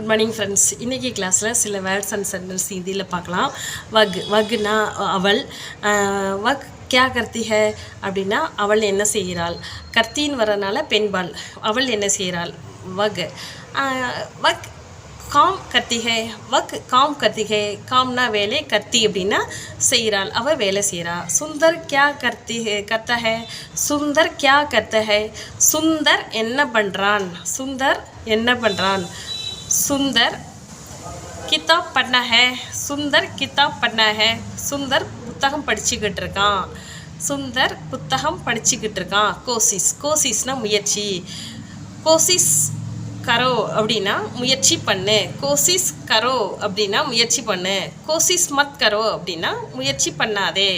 Good morning friends. இன்றைக்கி கிளாஸில் சில வேர்ட்ஸ் அண்ட் சென்டென்ஸ் ஹிந்தியில் பார்க்கலாம். வக்னா அவள், வக் கியா கர்த்தி ஹை அப்படின்னா அவள் என்ன செய்கிறாள். கர்த்தின்னு வரனால பெண்பால், அவள் என்ன செய்கிறாள். வக் வக் காம் கர்த்தி ஹை, வக் காம் கர்த்தி ஹை, காம்னா வேலை, கர்த்தி அப்படின்னா செய்கிறாள், அவள் வேலை செய்கிறா. சுந்தர் கியா கர்த்தா ஹை, சுந்தர் கியா கர்த்தா ஹை, சுந்தர் என்ன பண்ணுறான், சுந்தர் என்ன பண்ணுறான். சுந்தர் கிதாப் பढ़ना है, சுந்தர் கிதாப் பढ़ना है, சுந்தர் புத்தகம் படிச்சுக்கிட்டு இருக்கான், சுந்தர் புத்தகம் படிச்சுக்கிட்டு இருக்கான். கோசிஸ், கோசிஸ்னா முயற்சி. கோசிஸ் கரோ அப்படின்னா முயற்சி பண்ணு, கோசிஸ் கரோ அப்படின்னா முயற்சி பண்ணு. கோசிஸ் மத் கரோ அப்படின்னா முயற்சி பண்ணாதே,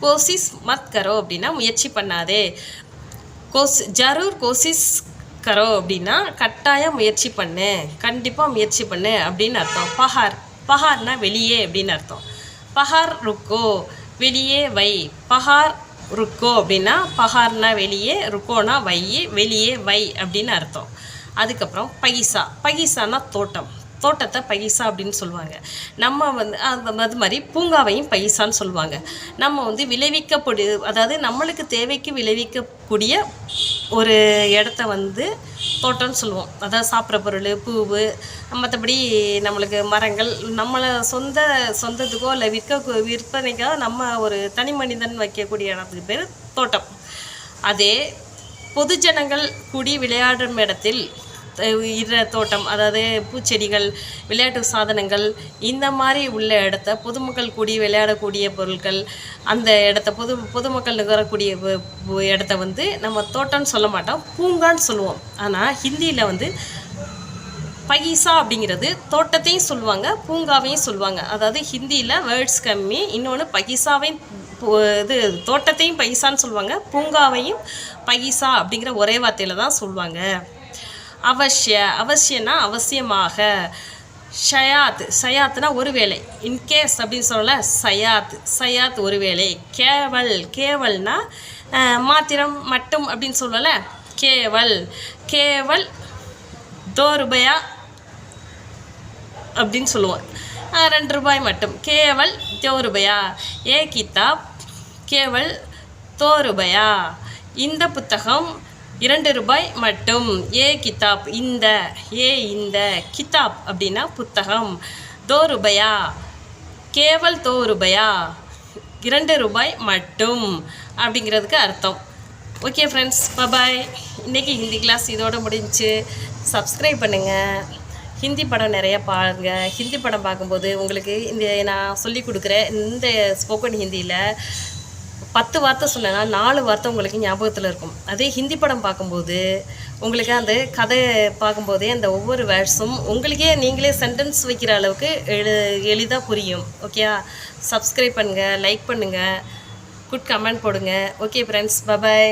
கோசிஸ் மத் கரோ அப்படின்னா முயற்சி பண்ணாதே. ஜரூர் கோசிஸ் கரோ அப்படின்னா கட்டாயம் முயற்சி பண்ணு, கண்டிப்பாக முயற்சி பண்ணு அப்படின்னு அர்த்தம். பஹார், பஹார்னா வெளியே அப்படின்னு அர்த்தம். பஹார் ருக்கோ, வெளியே வை. பஹார் ருக்கோ அப்படின்னா பஹார்னா வெளியே, ருக்கோனா வை, வெளியே வை அப்படின்னு அர்த்தம். அதுக்கப்புறம் பகிசா, பகிசானா தோட்டம், தோட்டத்தை பகிசா அப்படின்னு சொல்லுவாங்க. நம்ம அது மாதிரி பூங்காவையும் பகிசான்னு சொல்லுவாங்க. நம்ம அதாவது நம்மளுக்கு தேவைக்கு விளைவிக்கக்கூடிய ஒரு இடத்த தோட்டம்னு சொல்லுவோம். அதாவது சாப்பிட்ற பொருள், பூவு, மற்றபடி நம்மளுக்கு மரங்கள், நம்மளை சொந்தத்துக்கோ இல்லை விற்பனைக்கோ நம்ம ஒரு தனி மனிதன் வைக்கக்கூடிய இடத்துக்கு பேர் தோட்டம். அதே பொதுஜனங்கள் கூடி விளையாடும் இடத்தில் தோட்டம், அதாவது பூச்செடிகள், விளையாட்டு சாதனங்கள், இந்த மாதிரி உள்ள இடத்த, பொதுமக்கள் கூடி விளையாடக்கூடிய பொருட்கள், அந்த இடத்த பொதுமக்கள் நுகரக்கூடிய இடத்த நம்ம தோட்டம்னு சொல்ல மாட்டோம், பூங்கான்னு சொல்லுவோம். ஆனால் ஹிந்தியில் பகிசா அப்படிங்கிறது தோட்டத்தையும் சொல்லுவாங்க, பூங்காவையும் சொல்லுவாங்க. அதாவது ஹிந்தியில் வேர்ட்ஸ் கம்மி. இன்னொன்று பகிசாவையும் தோட்டத்தையும் பகிசான்னு சொல்லுவாங்க, பூங்காவையும் பகிசா அப்படிங்கிற ஒரே வார்த்தையில் தான் சொல்லுவாங்க. அவசிய, அவசியம்னா அவசியமாக. ஷயாத், ஷயாத்னா ஒரு வேளை, இன்கேஸ் அப்படின்னு சொல்லல, சயாத், சயாத் ஒரு வேளை. கேவல், கேவல்னா மாத்திரம், மட்டும் அப்படின்னு சொல்லல, கேவல். கேவல் 2 ரூபாயா அப்படின்னு சொல்லுவோம், 2 ரூபாய் மட்டும். கேவல் 2 ரூபாயா. ஏ கிதாப் கேவல் 2 ரூபாயா. இந்த புத்தகம் 2 ரூபாய் மட்டும். ஏ கிதாப் இந்த, இந்த கிதாப் அப்படின்னா புத்தகம். 2 ரூபாயா, கேவல் 2 ரூபாயா, 2 ரூபாய் மட்டும் அப்படிங்கிறதுக்கு அர்த்தம். ஓகே ஃப்ரெண்ட்ஸ், பாய். இன்றைக்கி ஹிந்தி கிளாஸ் இதோடு முடிஞ்சு. சப்ஸ்கிரைப் பண்ணுங்கள், ஹிந்தி படம் நிறையா பாருங்கள். ஹிந்தி படம் பார்க்கும்போது உங்களுக்கு நான் சொல்லி கொடுக்குற இந்த ஸ்போக்கன் ஹிந்தியில் 10 வார்த்தை சொன்னேன்னா 4 வார்த்தை உங்களுக்கு ஞாபகத்தில் இருக்கும். அதே ஹிந்தி படம் பார்க்கும்போது உங்களுக்கு அந்த கதை பார்க்கும்போதே அந்த ஒவ்வொரு வேர்ட்ஸும் உங்களுக்கே நீங்களே சென்டென்ஸ் வைக்கிற அளவுக்கு எளிதாக புரியும். ஓகே, சப்ஸ்கிரைப் பண்ணுங்கள், லைக் பண்ணுங்கள், குட் கமெண்ட் போடுங்க. ஓகே ஃப்ரெண்ட்ஸ், பாய்.